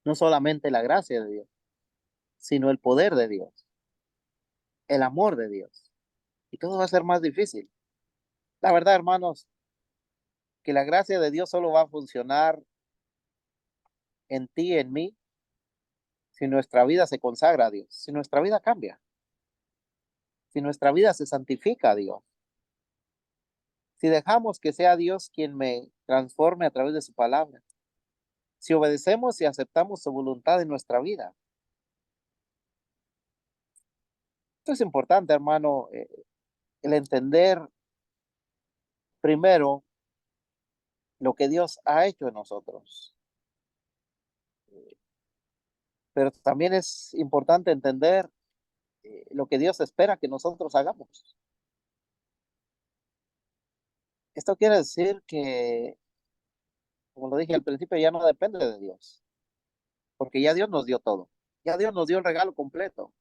no solamente la gracia de Dios, sino el poder de Dios, el amor de Dios. Y todo va a ser más difícil. La verdad, hermanos, que la gracia de Dios solo va a funcionar en ti y en mí si nuestra vida se consagra a Dios, si nuestra vida cambia, si nuestra vida se santifica a Dios, si dejamos que sea Dios quien me transforme a través de su palabra, si obedecemos y aceptamos su voluntad en nuestra vida. Esto es importante, hermano, el entender primero lo que Dios ha hecho en nosotros. Pero también es importante entender lo que Dios espera que nosotros hagamos. Esto quiere decir que, como lo dije al principio, ya no depende de Dios, porque ya Dios nos dio todo. Ya Dios nos dio el regalo completo.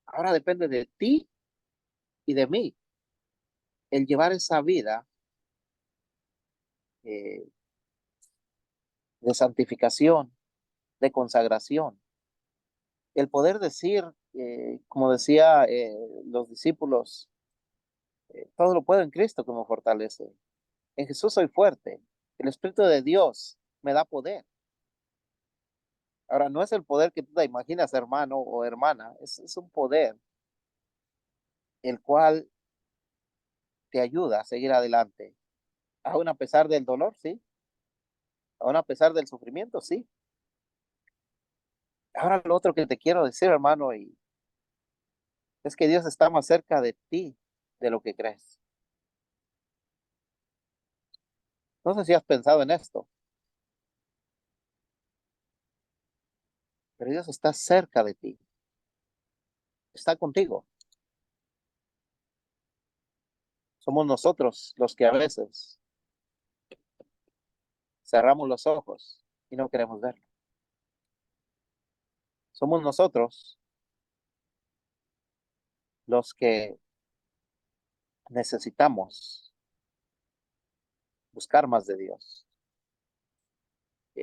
Ahora depende de ti y de mí el llevar esa vida eh, de santificación, de consagración. El poder decir, como decía los discípulos, todo lo puedo en Cristo que me fortalece. En Jesús soy fuerte. El Espíritu de Dios me da poder. Ahora, no es el poder que tú te imaginas, hermano o hermana. Es un poder el cual te ayuda a seguir adelante. Aún a pesar del dolor, sí. Aún a pesar del sufrimiento, sí. Ahora lo otro que te quiero decir, hermano, es que Dios está más cerca de ti de lo que crees. No sé si has pensado en esto, pero Dios está cerca de ti. Está contigo. Somos nosotros los que a veces cerramos los ojos y no queremos verlo. Somos nosotros los que necesitamos buscar más de Dios.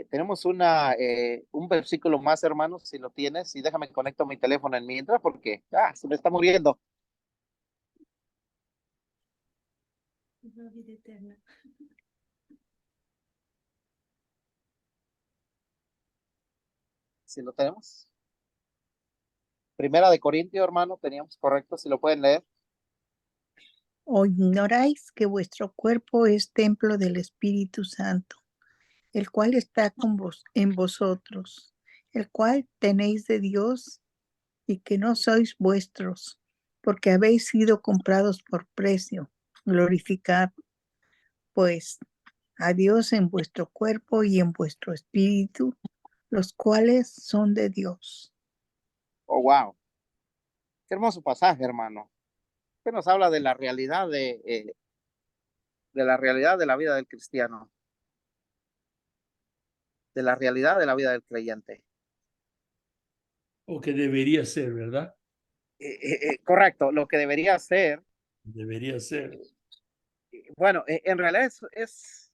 Tenemos un versículo más, hermanos, si lo tienes, y déjame conecto mi teléfono en mientras porque se me está muriendo. La vida eterna. Si lo tenemos. Primera de Corintios, hermano, teníamos correcto, si lo pueden leer. ¿O ignoráis que vuestro cuerpo es templo del Espíritu Santo, el cual está con vos en vosotros, el cual tenéis de Dios y que no sois vuestros, porque habéis sido comprados por precio? Glorificad, pues, a Dios en vuestro cuerpo y en vuestro espíritu, los cuales son de Dios. Oh, wow. Qué hermoso pasaje, hermano. Que nos habla de la realidad de la vida del cristiano, de la realidad de la vida del creyente. O que debería ser, ¿verdad? Correcto, lo que debería ser, Debería ser. bueno, en realidad es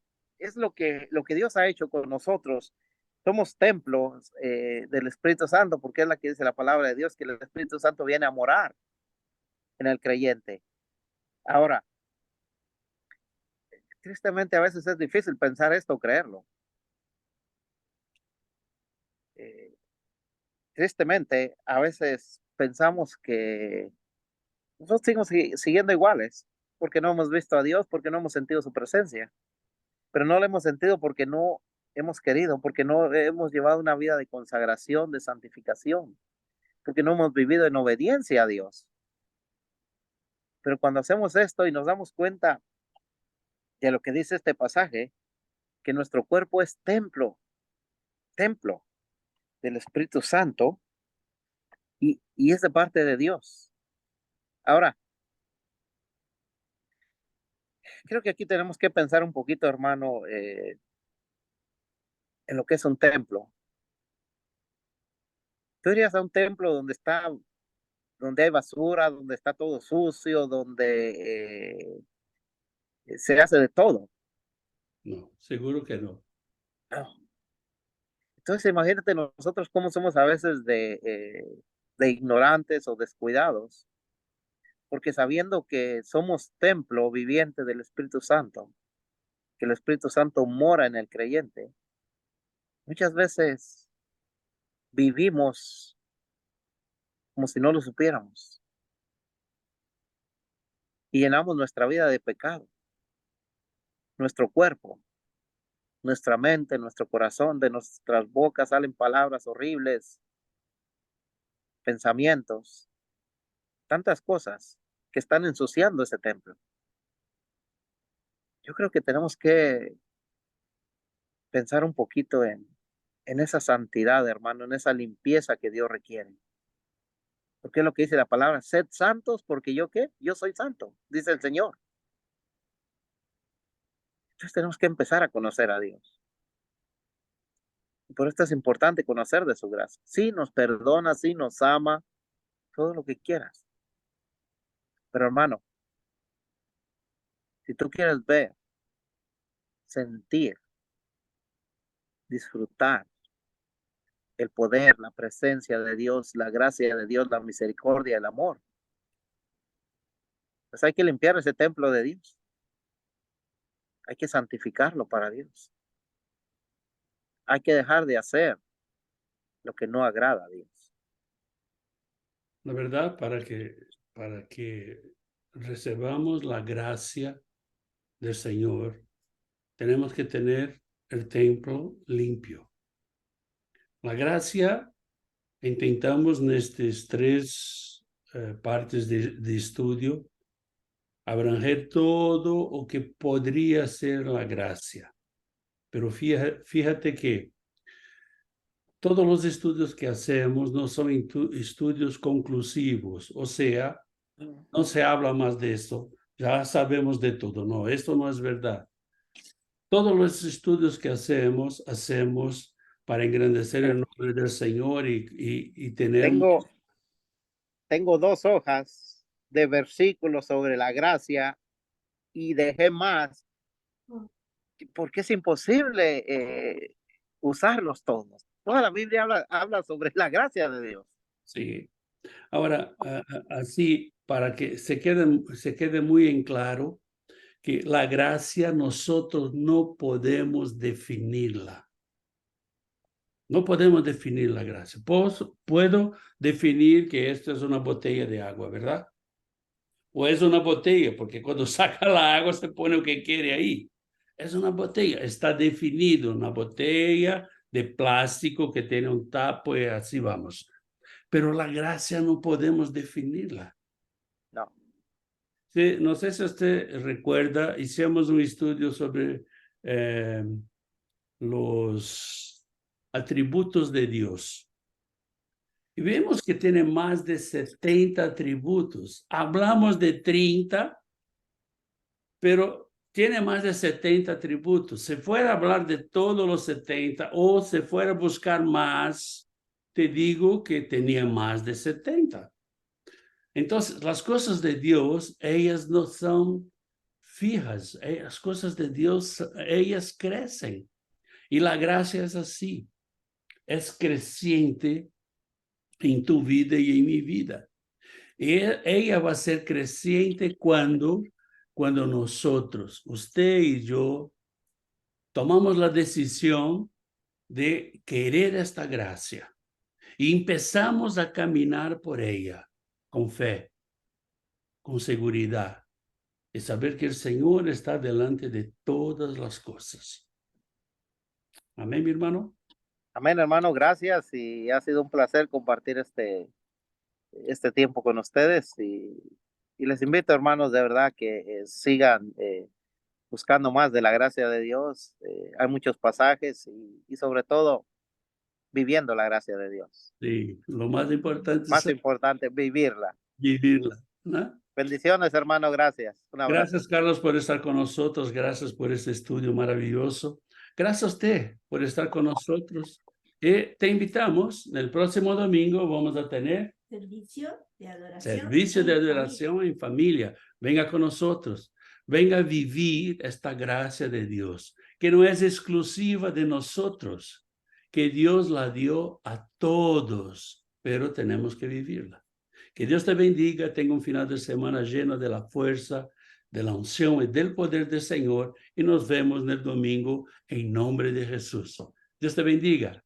lo que Dios ha hecho con nosotros. Somos templos del Espíritu Santo, porque es la que dice la palabra de Dios, que el Espíritu Santo viene a morar en el creyente. Ahora, tristemente a veces es difícil pensar esto o creerlo. Eh, Tristemente, a veces pensamos que nosotros seguimos siguiendo iguales, porque no hemos visto a Dios, porque no hemos sentido su presencia, pero no lo hemos sentido porque no hemos querido, porque no hemos llevado una vida de consagración, de santificación, porque no hemos vivido en obediencia a Dios. Pero cuando hacemos esto y nos damos cuenta de lo que dice este pasaje, que nuestro cuerpo es templo del Espíritu Santo y es de parte de Dios. Ahora, creo que aquí tenemos que pensar un poquito, hermano, en lo que es un templo. Tú irías a un templo donde donde hay basura, donde está todo sucio, donde se hace de todo. No, seguro que no. No. Entonces imagínate nosotros cómo somos a veces de ignorantes o descuidados, porque sabiendo que somos templo viviente del Espíritu Santo, que el Espíritu Santo mora en el creyente, muchas veces vivimos como si no lo supiéramos y llenamos nuestra vida de pecado, nuestro cuerpo, nuestra mente, nuestro corazón, de nuestras bocas salen palabras horribles, pensamientos, tantas cosas que están ensuciando ese templo. Yo creo que tenemos que pensar un poquito en esa santidad, hermano, en esa limpieza que Dios requiere. Porque es lo que dice la palabra, sed santos porque yo qué, yo soy santo, dice el Señor. Entonces tenemos que empezar a conocer a Dios. Y por esto es importante conocer de su gracia. Sí nos perdona, sí nos ama, todo lo que quieras. Pero hermano, si tú quieres ver, sentir, disfrutar el poder, la presencia de Dios, la gracia de Dios, la misericordia, el amor, pues hay que limpiar ese templo de Dios. Hay que santificarlo para Dios. Hay que dejar de hacer lo que no agrada a Dios. La verdad, para que recibamos la gracia del Señor, tenemos que tener el templo limpio. La gracia, intentamos en estas tres partes de estudio abranger todo o que podría ser la gracia. Pero fíjate que todos los estudios que hacemos no son estudios conclusivos, o sea, no se habla más de esto, ya sabemos de todo. No, esto no es verdad. Todos los estudios que hacemos para engrandecer el nombre del Señor y tener... Tengo 2 hojas de versículos sobre la gracia y dejé más porque es imposible usarlos todos. Toda la Biblia habla sobre la gracia de Dios. Sí. Ahora, así, para que se quede muy en claro que la gracia nosotros no podemos definirla. No podemos definir la gracia. Puedo definir que esto es una botella de agua, ¿verdad? O es una botella, porque cuando saca la agua se pone lo que quiere ahí. Es una botella, está definido, una botella de plástico que tiene un tapo y así vamos. Pero la gracia no podemos definirla. No. Sí, no sé si usted recuerda, hicimos un estudio sobre los atributos de Dios. Y vemos que tiene más de 70 atributos. Hablamos de 30, pero tiene más de 70 atributos. Si fuera a hablar de todos los 70 o si fuera a buscar más, te digo que tenía más de 70. Entonces, las cosas de Dios, ellas no son fijas. Las cosas de Dios, ellas crecen. Y la gracia es así. Es creciente en tu vida y en mi vida. Y ella va a ser creciente cuando nosotros, usted y yo, tomamos la decisión de querer esta gracia y empezamos a caminar por ella con fe, con seguridad, y saber que el Señor está delante de todas las cosas. Amén, mi hermano. Amén, hermano, gracias y ha sido un placer compartir este tiempo con ustedes y les invito, hermanos, de verdad que sigan buscando más de la gracia de Dios. Hay muchos pasajes y sobre todo viviendo la gracia de Dios. Sí, lo más importante Más es importante, vivirla. vivirla, ¿no? Bendiciones, hermano, gracias. Un abrazo. Gracias, Carlos, por estar con nosotros. Gracias por este estudio maravilloso. Gracias a usted por estar con nosotros. Y te invitamos, el próximo domingo vamos a tener Servicio de adoración. Servicio de en familia. adoración en familia. Venga con nosotros. Venga a vivir esta gracia de Dios, que no es exclusiva de nosotros, que Dios la dio a todos, pero tenemos que vivirla. Que Dios te bendiga, tenga un final de semana lleno de la fuerza, de la unción y del poder del Señor, y nos vemos en el domingo en nombre de Jesús. Dios te bendiga.